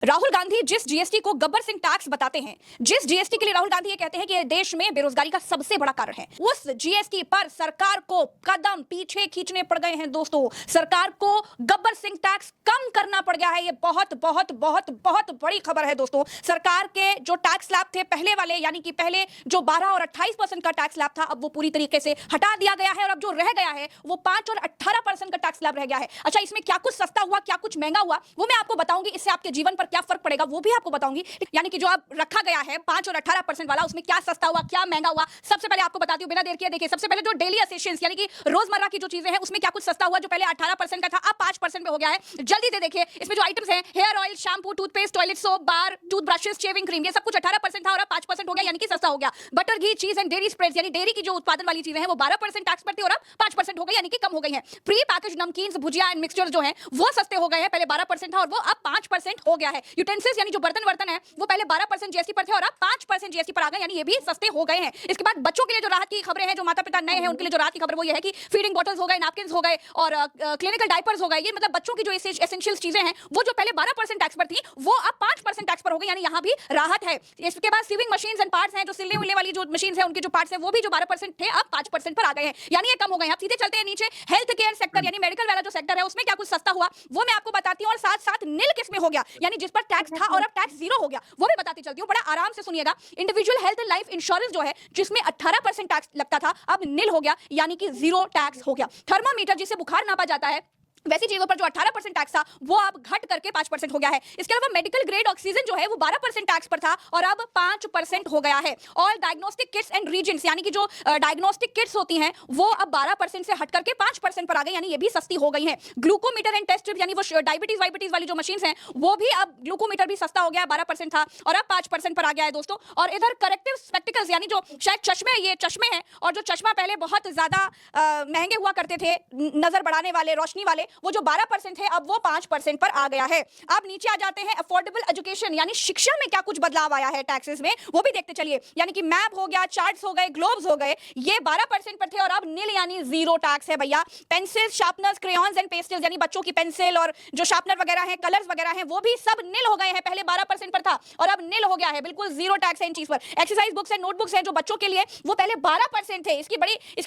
राहुल गांधी जिस जीएसटी को गब्बर सिंह टैक्स बताते हैं, जिस जीएसटी के लिए राहुल गांधी ये कहते हैं कि देश में बेरोजगारी का सबसे बड़ा कारण है, उस जीएसटी पर सरकार को कदम पीछे खींचने पड़ गए हैं। दोस्तों, सरकार को गब्बर सिंह टैक्स कम करना पड़ गया है। ये बहुत बहुत बहुत बहुत बड़ी खबर है। दोस्तों, सरकार के जो टैक्स स्लैब थे पहले वाले, यानी कि पहले जो 12 और 28% का टैक्स स्लैब था, अब वो पूरी तरीके से हटा दिया गया है और अब जो रह गया है वो 5 और 18% का टैक्स स्लैब रह गया है। अच्छा, इसमें क्या कुछ सस्ता हुआ, क्या कुछ महंगा हुआ, वो मैं आपको बताऊंगी। इससे आपके जीवन पर क्या फर्क पड़ेगा वो भी आपको बताऊंगी। यानी कि जो अब रखा गया है 5 और 18% वाला, उसमें क्या सस्ता हुआ, क्या महंगा हुआ, सबसे पहले आपको बताती हूं बिना देर किए। देखिए, सबसे पहले जो डेली एसेंशियल्स यानी कि रोजमर्रा की जो चीजें हैं, उसमें क्या कुछ सस्ता हुआ। जो पहले 18% का था, अब 5% पे हो गया है। जल्दी से देखिए, इसमें जो आइटम्स हैं, hair oil, shampoo, toothpaste, toilet soap, bar, toothbrushes, shaving cream, ये सब कुछ 18% था और अब 5% हो गया, यानी कि सस्ता हो गया। बटर, घी, चीज एंड डेयरी स्प्रेड्स, यानी डेयरी की जो उत्पादन वाली चीजें हैं, वो 12% टैक्स पर थी और अब 5% हो गई, यानी कि कम हो गई है। प्री पैकेज नमकीन, भुजिया एंड मिक्सचर जो है वो सस्ते हो गए हैं। पहले 12% था और वो अब 5% हो गया है। यूटेंसिल्स यानी जो बर्तन है, वो पहले 12% जीएसटी पर थे और अब 5% जीएसटी पर आ गए, यानी ये भी सस्ते हो गए हैं। इसके बाद बच्चों के लिए जो राहत की खबरें हैं, जो माता पिता नए हैं उनके लिए जो राहत की खबर वो ये है कि फीडिंग बॉटल्स हो गए, नैपकिन्स हो गए और क्लिनिकल डायपर्स हो गए। ये मतलब बच्चों की जो एसेंशियल्स चीजें हैं, वो जो पहले 12% टैक्स पर थी, वो अब 5% टैक्स पर हो गई, यानी यहां भी राहत है। इसके बाद सीविंग मशीन्स एंड पार्ट्स हैं, जो सिलने उलने वाली जो मशीन्स हैं, उनके जो पार्ट्स हैं, वो भी जो 12% थे, अब 5% पर आ गए हैं, यानी ये कम हो गए हैं। अब सीधे चलते हैं नीचे, हेल्थ केयर सेक्टर यानी मेडिकल वाला जो सेक्टर है, उसमें क्या कुछ सस्ता हुआ वो मैं आपको बताती हूं। और साथ साथ नील किस में हो गया, यानी जिस पर टैक्स था और अब टैक्स जीरो हो गया, वो भी बताती चलती हूं। बड़ा आराम से सुनिएगा। Individual health and life insurance जो है, जिसमें 18% टैक्स लगता था, अब नील हो गया, यानी कि जीरो टैक्स हो गया। थर्मामीटर, जिससे बुखार नापा जाता है, वैसी चीजों पर जो 18% टैक्स था, वो अब घट करके 5% हो गया है। इसके अलावा मेडिकल ग्रेड ऑक्सीजन जो है, वो 12% टैक्स पर था और अब 5% हो गया है। और डायग्नोस्टिक किट्स एंड रीजेंट्स, यानी कि जो डायग्नोस्टिक किट्स होती हैं, वो अब 12% से हट करके 5% पर आ गई, यानी ये भी सस्ती हो गई है। ग्लूकोमीटर एंड टेस्ट स्ट्रिप, यानी वो डायबिटीज वाली जो मशीन्स हैं, वो भी अब ग्लूकोमीटर भी सस्ता हो गया, 12% था और अब 5% पर आ गया है। दोस्तों, और इधर करेक्टिव स्पेक्टिकल्स, यानी जो शायद चश्मे, ये चश्मे हैं, और जो चश्मा पहले बहुत ज्यादा महंगे हुआ करते थे, नजर बढ़ाने वाले, रोशनी वाले, वो जो 12% थे, अब वो 5% पर आ गया है। अब नीचे आ जाते हैं, अफोर्डेबल एजुकेशन यानी शिक्षा में क्या कुछ बदलाव आया है टैक्सेस में, वो भी देखते चलिए। यानी कि मैप हो गया, चार्ट्स हो गए, ग्लोब्स हो गए, ये 12% पर थे और अब नील यानी जीरो टैक्स है भैया। Pencil, sharpeners, crayons and pastels, यानी बच्चों की पेंसिल और जो शार्पनर वगैरह हैं, कलर्स वगैरह हैं, वो भी सब नील हो गए हैं। पहले 12% पर था और अब नील हो गया है, बिल्कुल जीरो टैक्स है इन चीज पर। एक्सरसाइज बुक्स एंड नोटबुक्स हैं जो बच्चों के लिए, वो पहले 12% थे। इसकी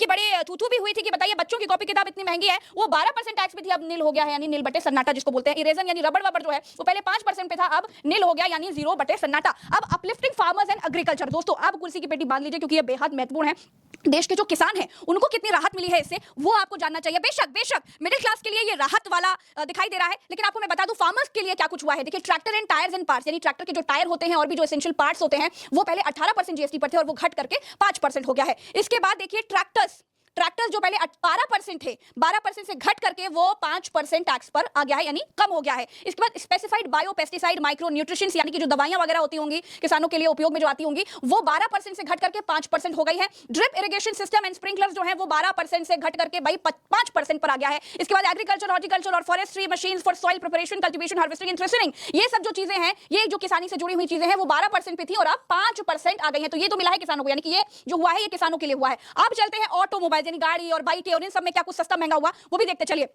बड़ी थूथू भी हुई थी कि बताइए बच्चों की कॉपी किताब इतनी महंगी है, वो 12% टैक्स पे थी, अब नील हो गया है, यानी नील बटे सन्नाटा जिसको बोलते हैं। इरेजर यानी रबड़ वबड़ जो है, वो पहले 5% पे था, अब नील हो गया, यानी जीरो बटे सन्नाटा। अब अपलिफ्टिंग फार्मर्स एंड एग्रीकल्चर, दोस्तों आप कुर्सी की पेटी बांध लीजिए, क्योंकि ये बेहद महत्वपूर्ण है। देश के जो किसान हैं, उनको कितनी राहत मिली है इससे, वो आपको जानना चाहिए। बेशक मिडिल क्लास के लिए ये राहत वाला दिखाई दे रहा है, लेकिन आपको मैं बता दूं फार्मर्स के लिए क्या कुछ हुआ है। देखिए, tractor and tyres and parts, यानी ट्रैक्टर के जो टायर होते हैं और भी जो एसेंशियल पार्ट्स होते हैं, वो पहले 18% जीएसटी पर थे और वो घट करके 5% हो गया है। इसके बाद देखिए, ट्रैक्टर्स जो पहले 12% थे, 12% से घट करके वो 5% टैक्स पर आ गया है, यानी कम हो गया है। इसके बाद specified bio pesticide, micro nutritions, यानी कि जो दवाइयां वगैरह होती होंगी किसानों के लिए उपयोग में जो आती होंगी, वो 12% से घट करके 5% हो गई है। Drip irrigation system and sprinklers जो है, वो 12% से घट करके भाई 5% पर आ गया है। इसके बाद एग्रीकल्चर, हॉर्टिकल्चर और forestry machines for soil preparation, cultivation, harvesting and threshing, ये सब जो चीजें हैं, ये जो किसानी से जुड़ी हुई चीजें हैं, वो 12% पे थी और अब 5% आ गई है। तो ये तो मिला है किसानों को, यानी कि ये जो हुआ है ये किसानों के लिए हुआ है। अब चलते हैं ऑटोमोबाइल, यानी गाड़ी और बाइक, और इन सब में क्या कुछ सस्ता महंगा हुआ वो भी देखते चलिए।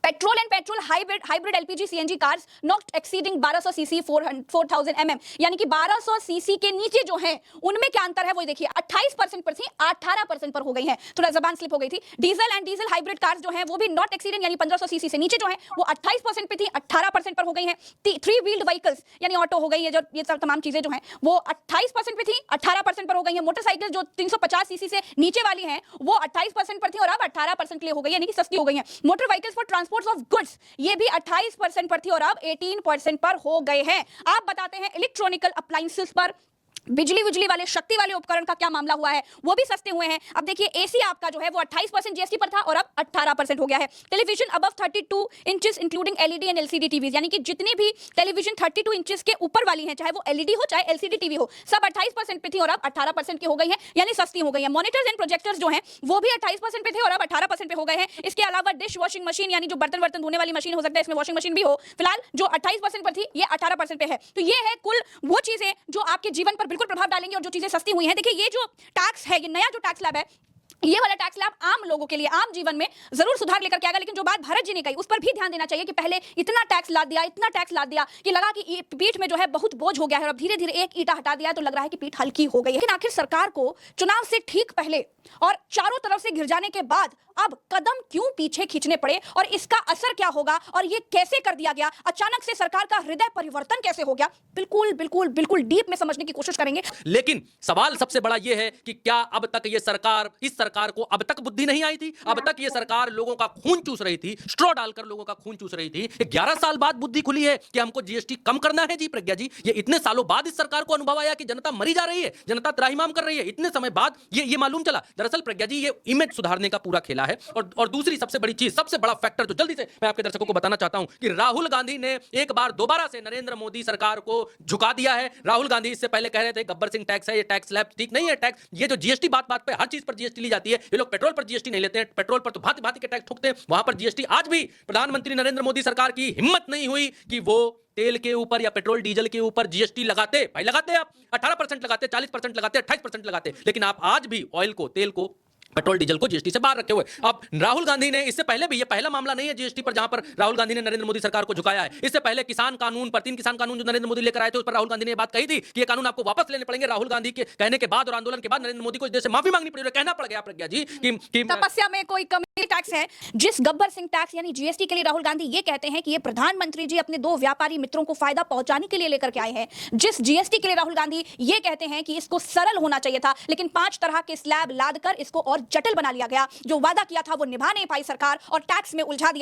Petrol and petrol hybrid LPG CNG cars not exceeding 1200 CC 4000 mm, यानी कि 1200 सीसी के नीचे जो हैं, उनमें क्या अंतर है वो देखिए। 28% पर थी, 18% पर हो गई है, थोड़ा जबान स्लिप हो गई थी। Diesel and diesel hybrid cars जो हैं, वो भी नॉट एक्सीडिंग यानी 1500 सीसी से नीचे जो है, वो 28% पे थी, 18% पर हो गई है। थ्री व्हील्ड व्हीकल्स यानी ऑटो हो गई है, जो ये सब तमाम चीजें जो हैं, वो 28% पे थी, 18% पर हो गई है। मोटरसाइकिल जो 350 सीसी से नीचे वाली हैं, वो 28% पर थी और अब 18% के लिए हो गई, यानी कि सस्ती हो गई है। Motor vehicles for transport of goods, ये भी 28% पर थी और अब 18% पर हो गए हैं। आप बताते हैं इलेक्ट्रॉनिकल अप्लायंसेस पर, बिजली वाले, शक्ति वाले उपकरण का क्या मामला हुआ है, वो भी सस्ते हुए हैं। अब देखिए, एसी आपका जो है वो 28% जीएसटी पर था और अब 18% हो गया है। Television above 32 inches including LED and LCD TV, यानी कि जितनी भी टेलीविजन 32 इंचेस के ऊपर वाली हैं, चाहे वो एलईडी हो चाहे एलसीडी टीवी हो, सब 28% पे थी और अब 18% की हो गई है, यानी सस्ती हो गई है। मॉनिटर्स एंड प्रोजेक्टर्स जो हैं, वो भी 28% पे थे और अब 18% पे हो गए हैं। इसके अलावा डिश वॉशिंग मशीन, यानी जो बर्तन धोने वाली मशीन हो सकता है, इसमें वॉशिंग मशीन भी हो, फिलहाल जो 28% पर थी, ये 18% पे है। तो ये है कुल वो चीजें जो आपके जीवन पर बिल्कुल प्रभाव डालेंगे और जो चीजें सस्ती हुई हैं। देखिए, ये जो टैक्स है, ये नया जो टैक्स स्लैब है, ये वाला टैक्स स्लैब आम लोगों के लिए आम जीवन में जरूर सुधार लेकर के आएगा, लेकिन जो बात भरत जी ने कही उस पर भी ध्यान देना चाहिए कि पहले इतना टैक्स लाद दिया कि लगा कि पीठ में जो है बहुत बोझ हो गया है, और अब धीरे धीरे एक ईंटा हटा दिया तो लग रहा है कि पीठ हल्की हो गई है। लेकिन आखिर सरकार को चुनाव से ठीक पहले और चारों तरफ से घिर जाने के बाद अब कदम क्यों पीछे खींचने पड़े, और इसका असर क्या होगा, और ये कैसे कर दिया गया, अचानक से सरकार का हृदय परिवर्तन कैसे हो गया, बिल्कुल बिल्कुल बिल्कुल डीप में समझने की कोशिश करेंगे। लेकिन सवाल सबसे बड़ा यह है कि क्या अब तक ये सरकार, इस सरकार को अब तक बुद्धि नहीं आई थी? अब तक ये सरकार लोगों का खून चूस रही थी, स्ट्रॉ डालकर लोगों का खून चूस रही थी। 11 साल बाद बुद्धि खुली है कि हमको जीएसटी कम करना है। जी प्रज्ञा जी, ये इतने सालों बाद इस सरकार को अनुभव आया कि जनता मरी जा रही है, जनता त्राहिमाम कर रही है। इतने समय बाद ये मालूम चला। दरअसल प्रज्ञा जी, ये इमेज सुधारने का पूरा खेला है। और दूसरी सबसे बड़ी चीज, सबसे बड़ा फैक्टर जो जल्दी से मैं आपके दर्शकों को बताना चाहता हूं कि राहुल गांधी ने एक बार दोबारा से नरेंद्र मोदी सरकार को झुका दिया है। राहुल गांधी इससे पहले कह रहे थे गब्बर सिंह टैक्स है, ये टैक्स स्लैब ठीक नहीं है। टैक्स, ये जो जीएसटी बात बात पे हर चीज पर जीएसटी ली जाती है, ये लोग पेट्रोल पर जीएसटी नहीं लेते हैं, पेट्रोल पर तो भांति भांति के टैक्स ठोकते हैं, वहां पर जीएसटी। आज भी प्रधानमंत्री नरेंद्र मोदी सरकार की हिम्मत नहीं हुई कि वो तेल के ऊपर या पेट्रोल डीजल के ऊपर जीएसटी लगाते। भाई लगाते, आप 18% लगाते, 40% लगाते, 28% लगाते, लेकिन आप आज भी ऑयल को, तेल को, पेट्रोल डीजल को जीएसटी से बाहर रखे हुए। अब राहुल गांधी ने इससे पहले भी, ये पहला मामला नहीं है जीएसटी पर जहां पर राहुल गांधी ने नरेंद्र मोदी सरकार को झुकाया है। इससे पहले किसान कानून पर, 3 किसान कानून जो नरेंद्र मोदी लेकर आए थे, उस पर राहुल गांधी ने बात कही थी कि ये कानून आपको वापस लेने पड़ेंगे। राहुल गांधी के कहने के बाद और आंदोलन के बाद नरेंद्र मोदी को इस देश से माफी मांगनी पड़ी। कहना पड़ गया प्रज्ञा जी कि तपस्या में कोई कमी टैक्स है। जिस गब्बर सिंह टैक्स यानी जीएसटी के लिए राहुल गांधी ये कहते हैं कि ये प्रधानमंत्री जी अपने 2 व्यापारी मित्रों को फायदा पहुंचाने के लिए लेकर के आए हैं, जिस जीएसटी के लिए राहुल गांधी ये कहते हैं कि इसको सरल होना चाहिए था, लेकिन 5 तरह के स्लैब लादकर इसको और जटिल बना लिया गया। जो वादा किया था वो निभा नहीं पाई सरकार और टैक्स में उलझा दिया।